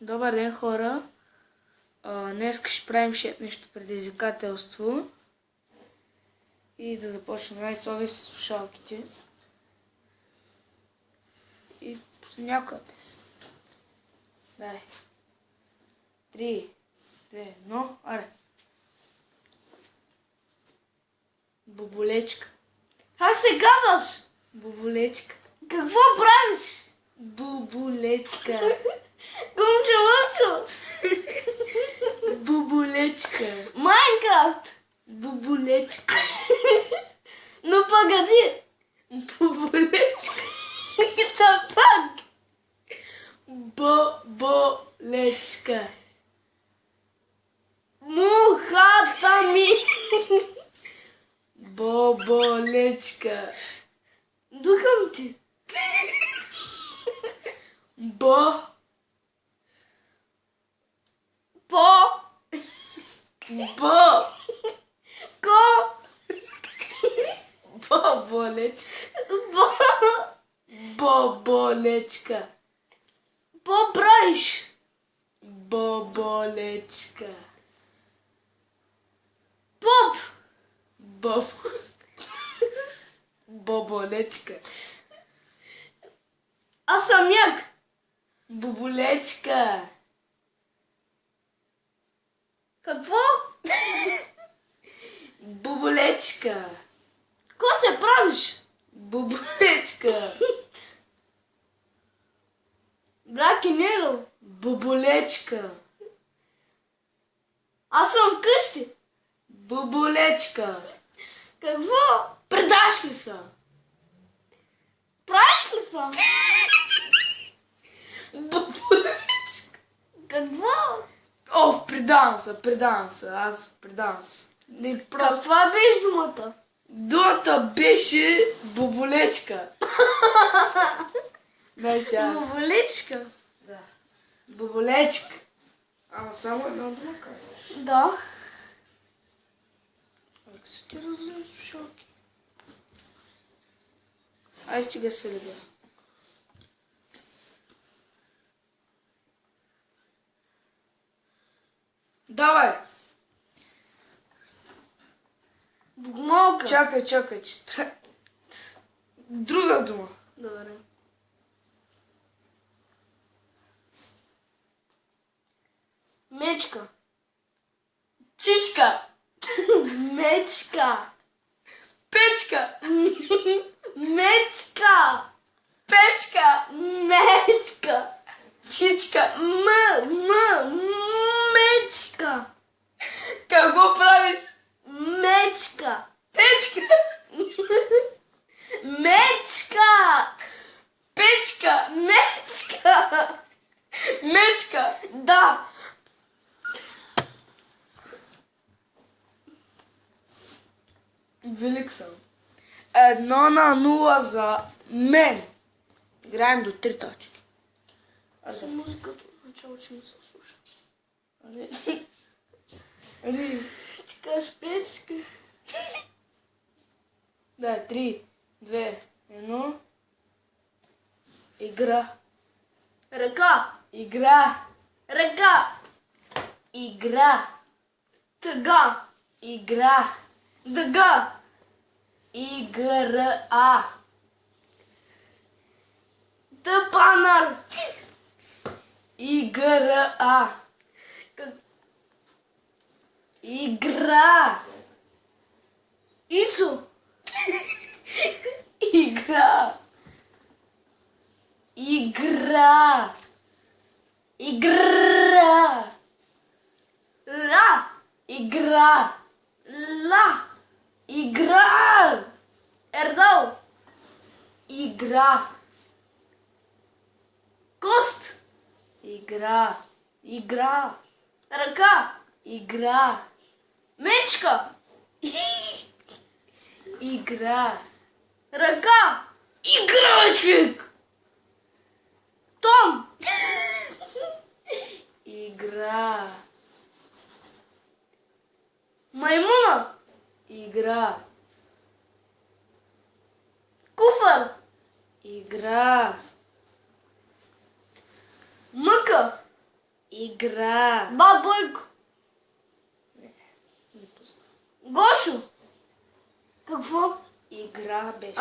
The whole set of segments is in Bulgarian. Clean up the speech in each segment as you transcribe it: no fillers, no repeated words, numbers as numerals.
Добър ден, хора! Днес ще правим нещо предизвикателство и да започнем. Ай, слагай с слушалките и после някоя песен. Дай. 3, 2, 1, аре. Боболечка. Как се казваш? Боболечка. Какво правиш? Боболечка. Гумче Лъчо. Боболечка. Майнкрафт. Боболечка. Но погоди. Боболечка. Да пак. Боболечка. Мухата ми. Боболечка. Духам ти. Бо. По. Бо. Ко. Боболечка. По. Боболечка. По правиш? Боболечка. Поп. Боб. Боболечка. Аз съм як. Боболечка. Какво? Боболечка. Ко се правиш? Боболечка. Браки Нело. Боболечка. Аз съм вкъщи. Боболечка. Какво? Предаш ли са? Правиш ли съм? Боболечка. Какво? О, предавам се, аз предавам се. Не, просто Каква беше думата? думата беше боболечка. Дай сега. Боболечка. Да. Боболечка. Ама само една дума казваш. Да. Ако се ти разуем слушалки. Ай, стига се любя. Давай! Богомолка. Чакай, че друга дума. Добре. Мечка. Чичка! Мечка. Печка! Мечка. Печка! Мечка. Чичка! Мечка. Какво правиш? Мечка. Печка! Мечка. Печка! Мечка. Мечка! Да. Велик съм. 1-0 за мен. Играем до 3 точки. Аз музиката начало, че не се слуша. Али, Ти кажеш печка. да, 3, 2, 1. Игра. Ръка. Игра. Ръка. Игра. Тъга. Игра. Дъга. Игра. Тъпанар. Игра. Игра. Ицо. Игра. Игра. Игра. Ла. Игра. Ла. Игра. Ердал. Игра. Кост. Игра. Игра. Ръка. Игра. Мечка. Игра. Ръка. Играчик. Том. Игра. Маймуна. Игра. Куфър. Игра. Мъка. Игра. Бат Бойко. Не познавам. Гошо. Какво? Игра беше.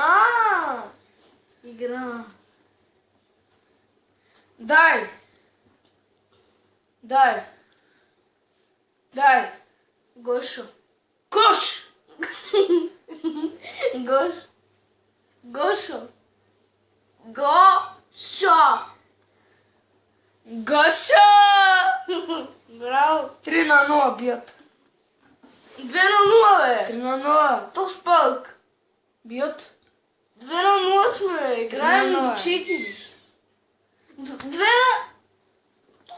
Игра. Дай. Гошо. Кош. Гошо. Гошо. Гоша. Браво. 3-0 бият. 2-0, бе. 3-0. То спък. Бият. 2-0 сме. Играем до 2:0. 4.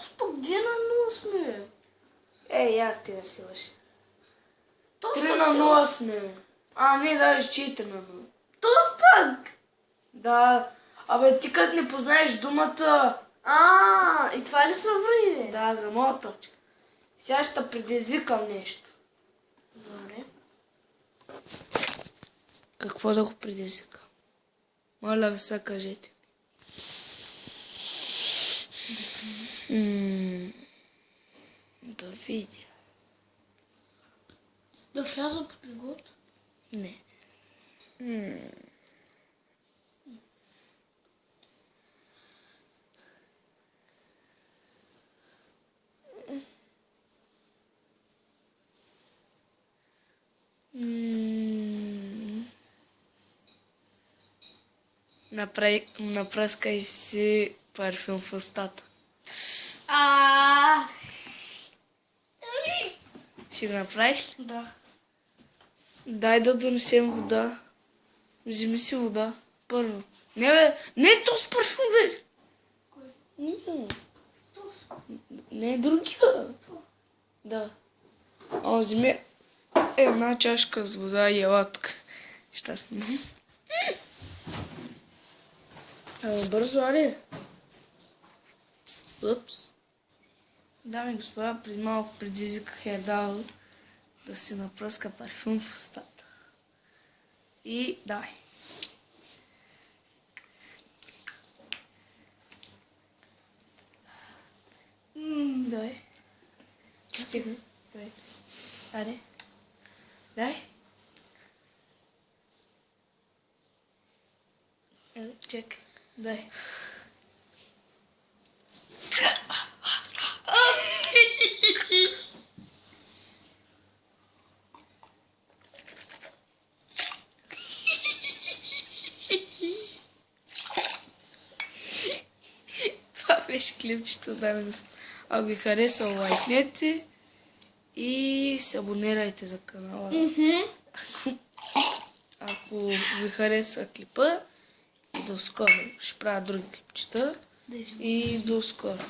2-0 сме. Ей, аз ти да си лъжи. То 3-0 сме. А, не, даже 4-0. То спък. Да. Абе, ти като не познаеш думата... И това ли са враги? Да, за моя точка. Сега ще предизвикам нещо. Добре. Какво да го предизвикам? Моля ви се, кажете. Да видя. Да вляза под леглото? Не. Напръскай си парфюм в устата. Ще го направиш ли? Да. Дай да донесем вода. Вземи си вода. Първо. Не, бе. Не, то с парфюм, бе. Кой? Не. Тос. Не, другия. Да. Вземи една чашка с вода и ела тук. Ще снимам. Бързо, али? Упс. Дами и господа, преди малко предизвиках Ердал да си напръска парфюм в устата. И давай. Давай. Стига. Давай. Аре. Дай. Чекай. Дай. Това беше клипчето, дами и господа. Ако ви хареса, лайкнете и се абонирайте за канала. Ако ви хареса клипа, и до скоро. Ще правя други клипчета. И до скоро.